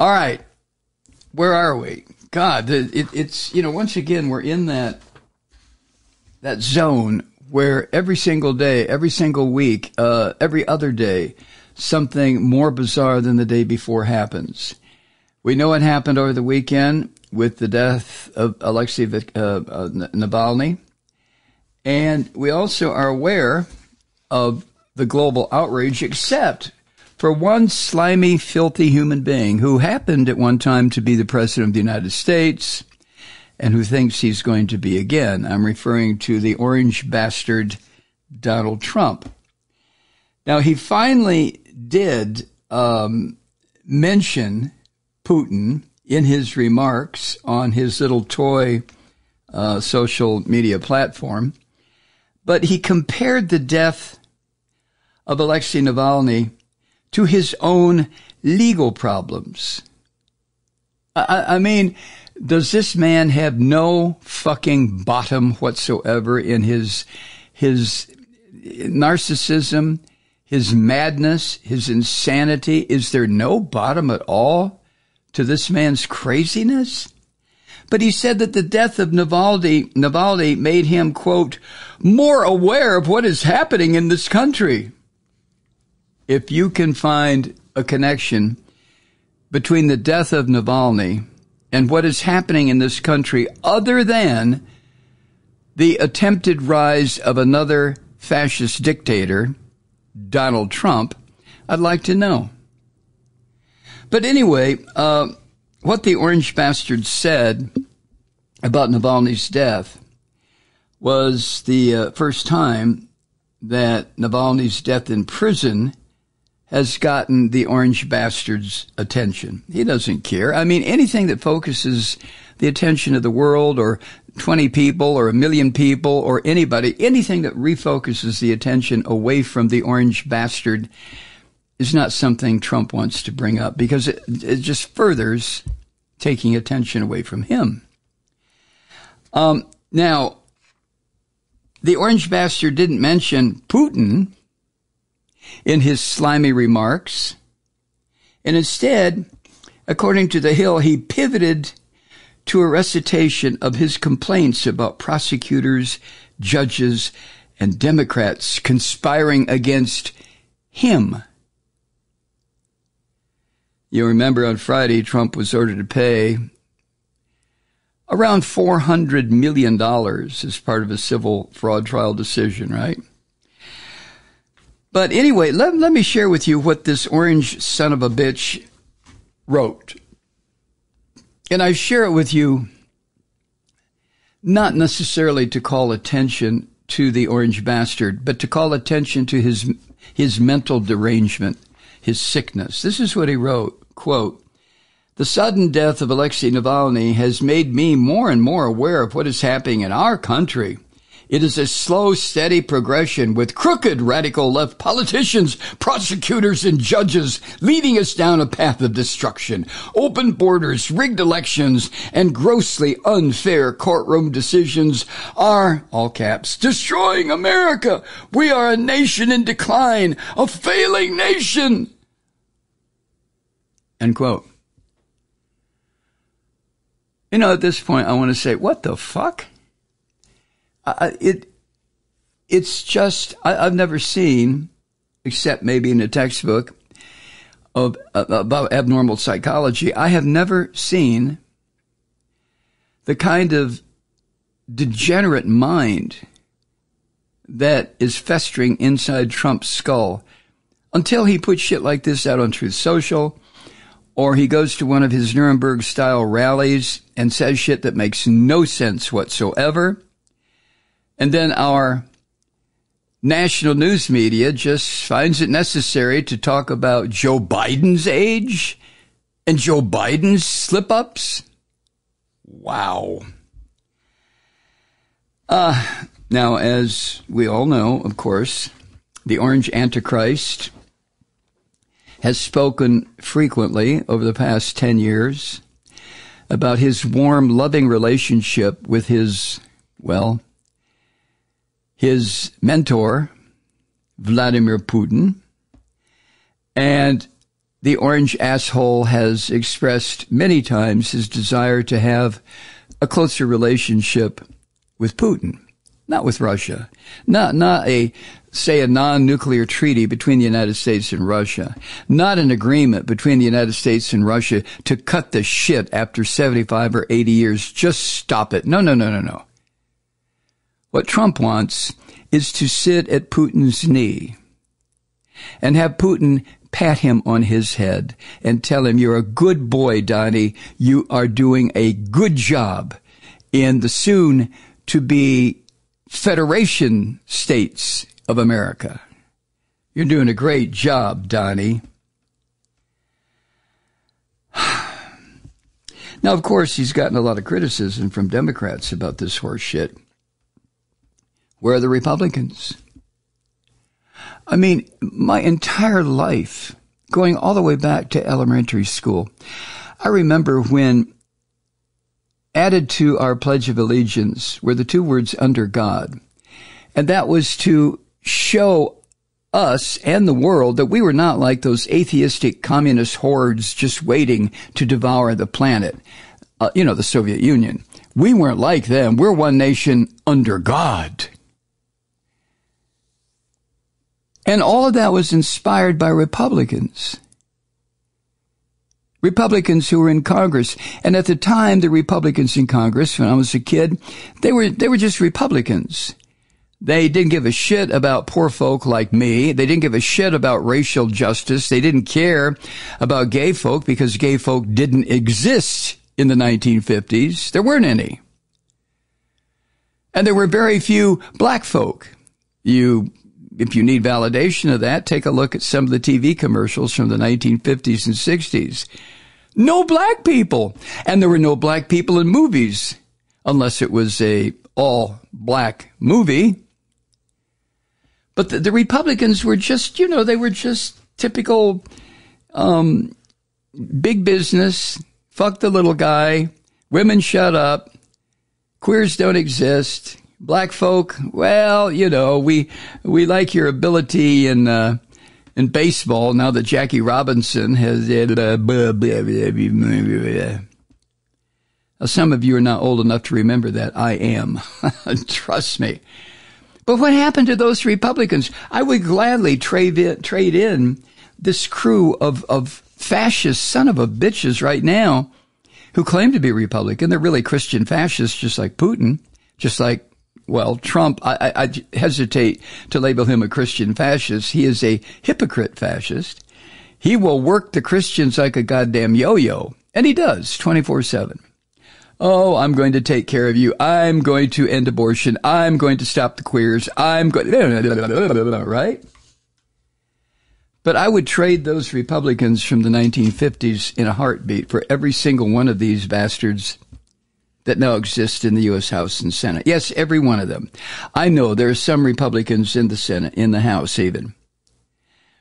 All right. Where are we? God, it's, once again, we're in that zone where every single day, every single week, every other day, something more bizarre than the day before happens. We know what happened over the weekend with the death of Alexei Navalny. And we also are aware of the global outrage, except for one slimy, filthy human being who happened at one time to be the president of the United States and who thinks he's going to be again. I'm referring to the orange bastard Donald Trump. Now, he finally did mention Putin in his remarks on his little toy social media platform, but he compared the death of Alexei Navalny to his own legal problems. I mean, does this man have no fucking bottom whatsoever in his narcissism, his madness, his insanity? Is there no bottom at all to this man's craziness? But he said that the death of Navalny made him, quote, more aware of what is happening in this country. If you can find a connection between the death of Navalny and what is happening in this country other than the attempted rise of another fascist dictator, Donald Trump, I'd like to know. But anyway, what the orange bastard said about Navalny's death was the first time that Navalny's death in prison has gotten the orange bastard's attention. He doesn't care. I mean, anything that focuses the attention of the world or 20 people or 1 million people or anybody, anything that refocuses the attention away from the orange bastard is not something Trump wants to bring up because it just furthers taking attention away from him. Now, the orange bastard didn't mention Putin in his slimy remarks. And instead, according to The Hill, he pivoted to a recitation of his complaints about prosecutors, judges, and Democrats conspiring against him. You remember on Friday, Trump was ordered to pay around $400 million as part of a civil fraud trial decision, right? But anyway, let me share with you what this orange son of a bitch wrote. And I share it with you not necessarily to call attention to the orange bastard, but to call attention to his mental derangement, his sickness. This is what he wrote, quote, "The sudden death of Alexei Navalny has made me more and more aware of what is happening in our country. It is a slow, steady progression with crooked radical left politicians, prosecutors, and judges leading us down a path of destruction. Open borders, rigged elections, and grossly unfair courtroom decisions are, all caps, destroying America. We are a nation in decline, a failing nation." End quote. At this point, I want to say, what the fuck? It's just, I've never seen, except maybe in a textbook about abnormal psychology, I have never seen the kind of degenerate mind that is festering inside Trump's skull until he puts shit like this out on Truth Social, or he goes to one of his Nuremberg-style rallies and says shit that makes no sense whatsoever. And then our national news media just finds it necessary to talk about Joe Biden's age and Joe Biden's slip-ups. Wow. Now, as we all know, of course, the Orange Antichrist has spoken frequently over the past 10 years about his warm, loving relationship with his mentor, Vladimir Putin. And the orange asshole has expressed many times his desire to have a closer relationship with Putin, not with Russia, not a non-nuclear treaty between the United States and Russia, not an agreement between the United States and Russia to cut the shit after 75 or 80 years. Just stop it. No. What Trump wants is to sit at Putin's knee and have Putin pat him on his head and tell him, you're a good boy, Donnie. You are doing a good job in the soon to be Federation States of America. You're doing a great job, Donnie. Now, of course, he's gotten a lot of criticism from Democrats about this horse shit. Where are the Republicans? I mean, my entire life, going all the way back to elementary school, I remember when added to our Pledge of Allegiance were the two words, under God. And that was to show us and the world that we were not like those atheistic communist hordes just waiting to devour the planet. The Soviet Union. We weren't like them. We're one nation under God. And all of that was inspired by Republicans. Republicans who were in Congress. And at the time, the Republicans in Congress, when I was a kid, they were just Republicans. They didn't give a shit about poor folk like me. They didn't give a shit about racial justice. They didn't care about gay folk because gay folk didn't exist in the 1950s. There weren't any. And there were very few black folk. If you need validation of that, take a look at some of the TV commercials from the 1950s and 60s. No black people. And there were no black people in movies, unless it was a all-black movie. But the Republicans were just, they were just typical big business, fuck the little guy, women shut up, queers don't exist. Black folk, well, we like your ability in baseball now that Jackie Robinson has Now, some of you are not old enough to remember that. I am. Trust me. But what happened to those Republicans? I would gladly trade in this crew of fascist son of a bitches right now who claim to be Republican. They're really Christian fascists, just like Putin, just like, well, Trump. I hesitate to label him a Christian fascist. He is a hypocrite fascist. He will work the Christians like a goddamn yo-yo. And he does, 24/7. Oh, I'm going to take care of you. I'm going to end abortion. I'm going to stop the queers. I'm going to, right? But I would trade those Republicans from the 1950s in a heartbeat for every single one of these bastards that now exist in the U.S. House and Senate. Yes, every one of them. I know there are some Republicans in the Senate, in the House even,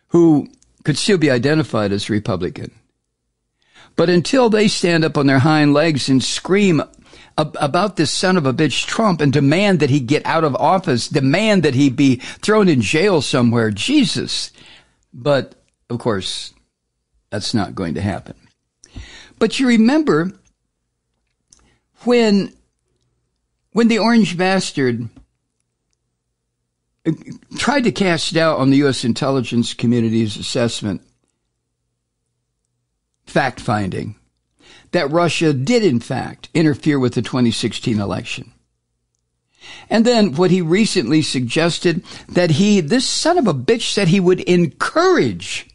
who could still be identified as Republican. But until they stand up on their hind legs and scream about this son of a bitch Trump and demand that he get out of office, demand that he be thrown in jail somewhere, Jesus. But, of course, that's not going to happen. But you remember when the orange bastard tried to cast doubt on the U.S. intelligence community's assessment, fact-finding, that Russia did, in fact, interfere with the 2016 election. And then what he recently suggested, that this son of a bitch said he would encourage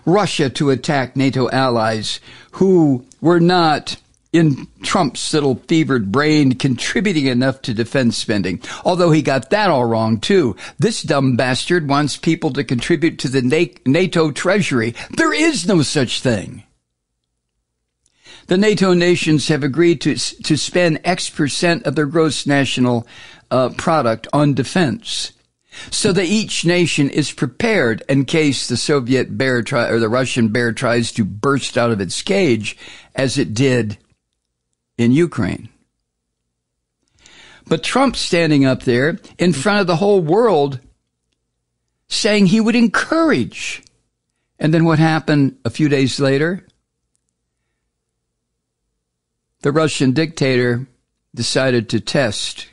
Russia to attack NATO allies who were not, in Trump's little fevered brain, contributing enough to defense spending. Although he got that all wrong, too. This dumb bastard wants people to contribute to the NATO treasury. There is no such thing. The NATO nations have agreed to spend X% of their gross national product on defense, so that each nation is prepared in case the Soviet bear or the Russian bear tries to burst out of its cage, as it did in Ukraine. But Trump standing up there in front of the whole world saying he would encourage And then what happened a few days later? The Russian dictator decided to test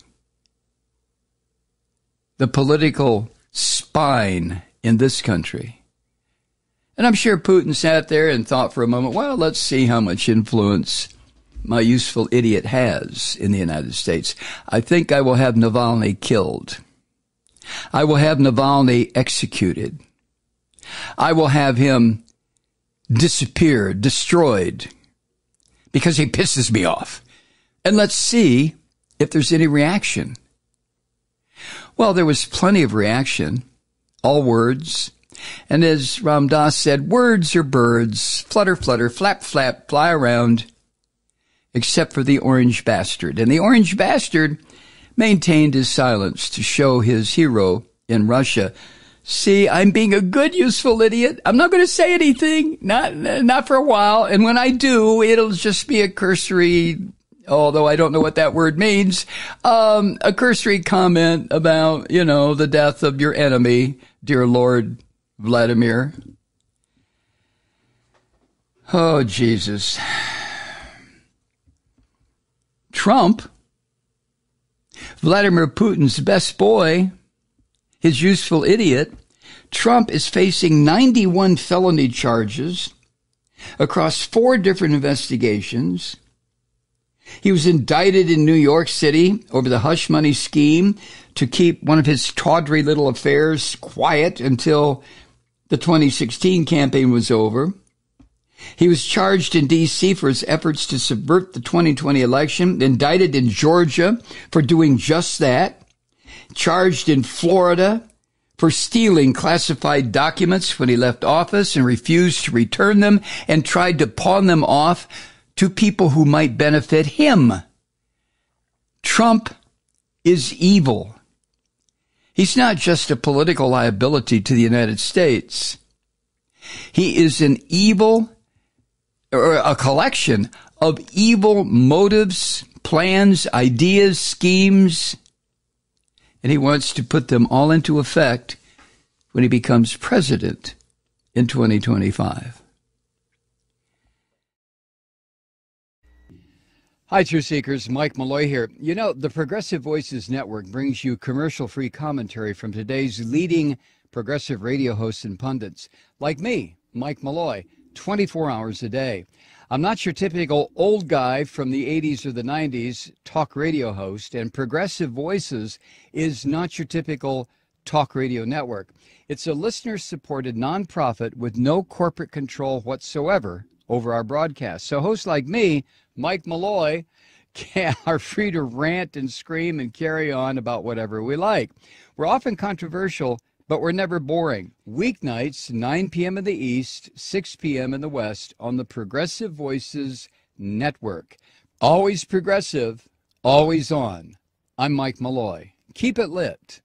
the political spine in this country. And I'm sure Putin sat there and thought for a moment, well, let's see how much influence my useful idiot has in the United States. I think I will have Navalny killed. I will have Navalny executed. I will have him disappear, destroyed, because he pisses me off. And let's see if there's any reaction. Well, there was plenty of reaction, all words. And as Ram Dass said, words are birds, flutter, flutter, flap, flap, fly around, except for the orange bastard. And the orange bastard maintained his silence to show his hero in Russia, see, I'm being a good, useful idiot. I'm not going to say anything, not for a while. And when I do, it'll just be a cursory, although I don't know what that word means, a cursory comment about, the death of your enemy, dear Lord Vladimir. Oh, Jesus. Trump, Vladimir Putin's best boy, his useful idiot, Trump is facing 91 felony charges across 4 different investigations. He was indicted in New York City over the hush money scheme to keep one of his tawdry little affairs quiet until the 2016 campaign was over. He was charged in D.C. for his efforts to subvert the 2020 election, indicted in Georgia for doing just that, charged in Florida for stealing classified documents when he left office and refused to return them and tried to pawn them off to people who might benefit him. Trump is evil. He's not just a political liability to the United States. He is an evil, or a collection of evil motives, plans, ideas, schemes, and he wants to put them all into effect when he becomes president in 2025. Hi, Truth Seekers. Mike Malloy here. The Progressive Voices Network brings you commercial-free commentary from today's leading progressive radio hosts and pundits, like me, Mike Malloy, 24 hours a day. I'm not your typical old guy from the 80s or the 90s talk radio host, and Progressive Voices is not your typical talk radio network. It's a listener-supported nonprofit with no corporate control whatsoever over our broadcast. So hosts like me, Mike Malloy, are free to rant and scream and carry on about whatever we like. We're often controversial, but we're never boring. Weeknights, 9 p.m. in the East, 6 p.m. in the West on the Progressive Voices Network. Always progressive, always on. I'm Mike Malloy. Keep it lit.